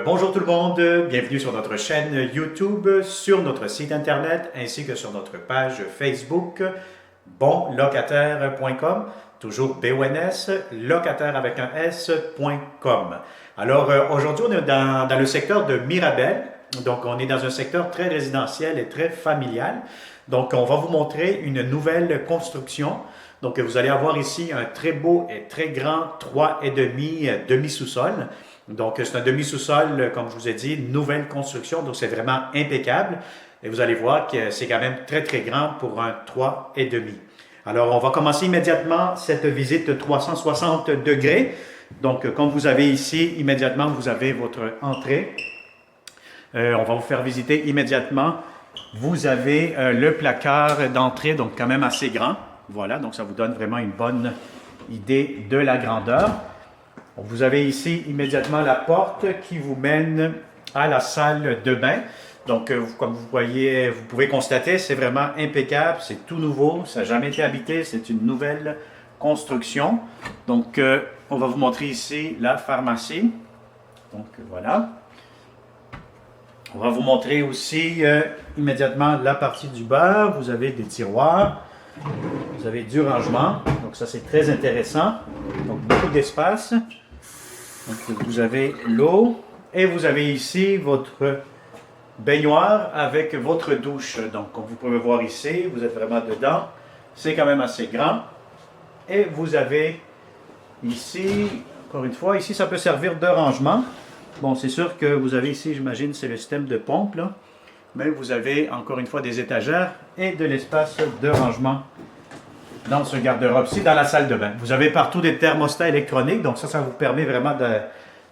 Bonjour tout le monde, bienvenue sur notre chaîne YouTube, sur notre site internet ainsi que sur notre page Facebook bonlocataire.com, toujours BONS, locataire avec un S.com. Aujourd'hui, on est dans le secteur de Mirabel, donc on est dans un secteur très résidentiel et très familial. Donc, on va vous montrer une nouvelle construction. Donc, vous allez avoir ici un très beau et très grand 3,5 demi-sous-sol. Donc, c'est un demi-sous-sol, comme je vous ai dit, nouvelle construction, donc c'est vraiment impeccable. Et vous allez voir que c'est quand même très, très grand pour un 3,5. Alors, on va commencer immédiatement cette visite 360 degrés. Donc, comme vous avez ici, immédiatement, vous avez votre entrée. On va vous faire visiter immédiatement. Vous avez le placard d'entrée, donc quand même assez grand. Voilà, donc ça vous donne vraiment une bonne idée de la grandeur. Vous avez ici immédiatement la porte qui vous mène à la salle de bain. Donc, comme vous voyez, vous pouvez constater, c'est vraiment impeccable, c'est tout nouveau, ça n'a jamais été habité, c'est une nouvelle construction. Donc, on va vous montrer ici la pharmacie. Donc, voilà. On va vous montrer aussi immédiatement la partie du bas. Vous avez des tiroirs, vous avez du rangement, donc ça c'est très intéressant. Donc, beaucoup d'espace. Donc, vous avez l'eau et vous avez ici votre baignoire avec votre douche. Donc, comme vous pouvez voir ici, vous êtes vraiment dedans. C'est quand même assez grand. Et vous avez ici, encore une fois, ici ça peut servir de rangement. Bon, c'est sûr que vous avez ici, j'imagine, c'est le système de pompe, là. Mais vous avez encore une fois des étagères et de l'espace de rangement dans ce garde-robe-ci, dans la salle de bain. Vous avez partout des thermostats électroniques, donc ça vous permet vraiment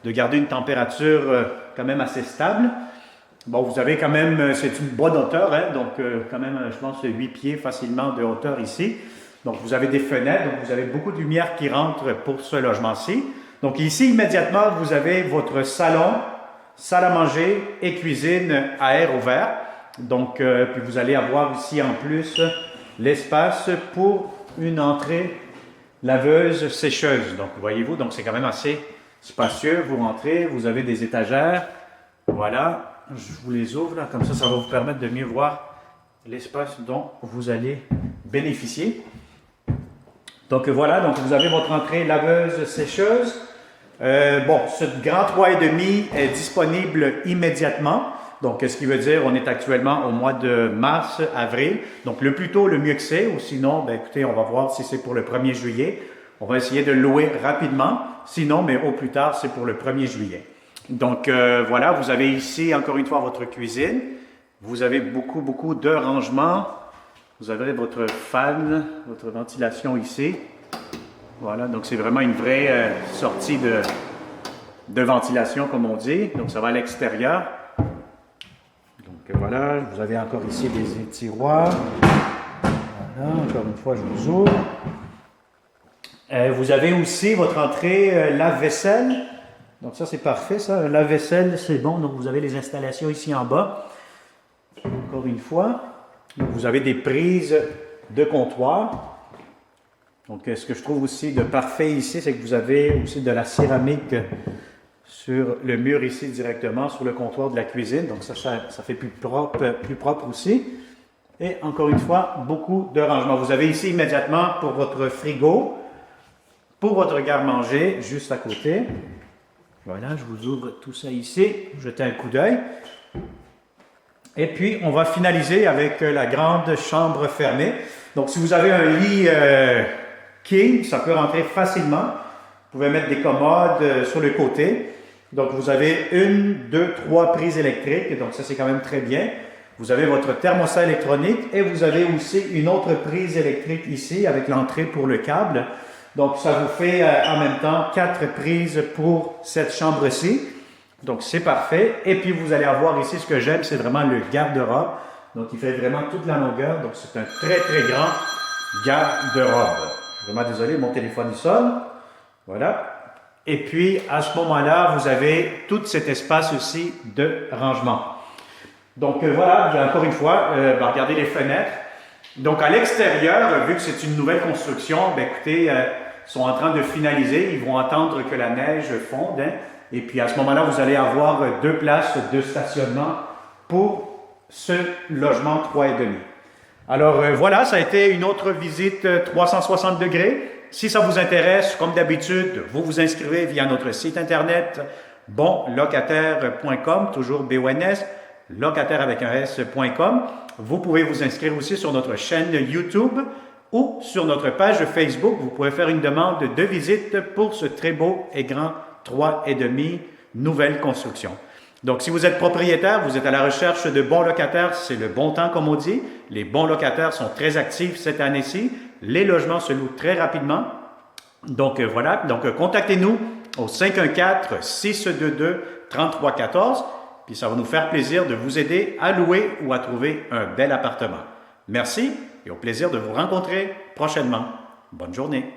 de garder une température quand même assez stable. Bon, vous avez quand même, c'est une bonne hauteur, hein, donc quand même, je pense, 8 pieds facilement de hauteur ici. Donc, vous avez des fenêtres, donc vous avez beaucoup de lumière qui rentre pour ce logement-ci. Donc, ici, immédiatement, vous avez votre salon, salle à manger et cuisine à air ouvert. Donc, puis vous allez avoir ici en plus l'espace pour une entrée laveuse sécheuse. Donc, voyez-vous, donc c'est quand même assez spacieux. Vous rentrez, vous avez des étagères. Voilà, je vous les ouvre là, comme ça va vous permettre de mieux voir l'espace dont vous allez bénéficier. Donc voilà, donc vous avez votre entrée laveuse sécheuse. Ce grand 3,5 est disponible immédiatement. Donc, ce qui veut dire, on est actuellement au mois de mars, avril. Donc, le plus tôt, le mieux que c'est. Ou sinon, écoutez, on va voir si c'est pour le 1er juillet. On va essayer de le louer rapidement. Sinon, mais au plus tard, c'est pour le 1er juillet. Donc, voilà, vous avez ici, encore une fois, votre cuisine. Vous avez beaucoup de rangements. Vous avez votre fan, votre ventilation ici. Voilà, donc c'est vraiment une vraie sortie de ventilation, comme on dit. Donc, ça va à l'extérieur. Donc, voilà, vous avez encore ici des tiroirs. Voilà, encore une fois, je vous ouvre. Vous avez aussi votre entrée lave-vaisselle. Donc, ça, c'est parfait, ça. Lave-vaisselle, c'est bon. Donc, vous avez les installations ici en bas. Encore une fois. Donc, vous avez des prises de comptoir. Donc, ce que je trouve aussi de parfait ici, c'est que vous avez aussi de la céramique sur le mur ici directement, sur le comptoir de la cuisine. Donc, ça fait plus propre aussi. Et encore une fois, beaucoup de rangements. Vous avez ici immédiatement pour votre frigo, pour votre garde-manger, juste à côté. Voilà, je vous ouvre tout ça ici. Jetez un coup d'œil. Et puis, on va finaliser avec la grande chambre fermée. Donc, si vous avez un lit king, ça peut rentrer facilement. Vous pouvez mettre des commodes sur le côté. Donc, vous avez 1, 2, 3 prises électriques. Donc, ça, c'est quand même très bien. Vous avez votre thermostat électronique et vous avez aussi une autre prise électrique ici avec l'entrée pour le câble. Donc, ça vous fait en même temps 4 prises pour cette chambre-ci. Donc, c'est parfait. Et puis, vous allez avoir ici, ce que j'aime, c'est vraiment le garde-robe. Donc, il fait vraiment toute la longueur. Donc, c'est un très grand garde-robe. Je suis vraiment désolé, mon téléphone il sonne. Voilà. Et puis, à ce moment-là, vous avez tout cet espace aussi de rangement. Donc, voilà, encore une fois, regardez les fenêtres. Donc, à l'extérieur, vu que c'est une nouvelle construction, écoutez, ils sont en train de finaliser. Ils vont attendre que la neige fonde. Hein. Et puis à ce moment-là, vous allez avoir 2 places de stationnement pour ce logement 3,5. Alors voilà, ça a été une autre visite 360 degrés. Si ça vous intéresse, comme d'habitude, vous vous inscrivez via notre site internet bonlocataire.com, toujours BONS, locataire avec un S.com. Vous pouvez vous inscrire aussi sur notre chaîne YouTube ou sur notre page Facebook. Vous pouvez faire une demande de visite pour ce très beau et grand 3,5 nouvelle construction. Donc, si vous êtes propriétaire, vous êtes à la recherche de bons locataires, c'est le bon temps, comme on dit. Les bons locataires sont très actifs cette année-ci. Les logements se louent très rapidement. Donc, voilà. Donc, contactez-nous au 514-622-3314. Puis, ça va nous faire plaisir de vous aider à louer ou à trouver un bel appartement. Merci et au plaisir de vous rencontrer prochainement. Bonne journée.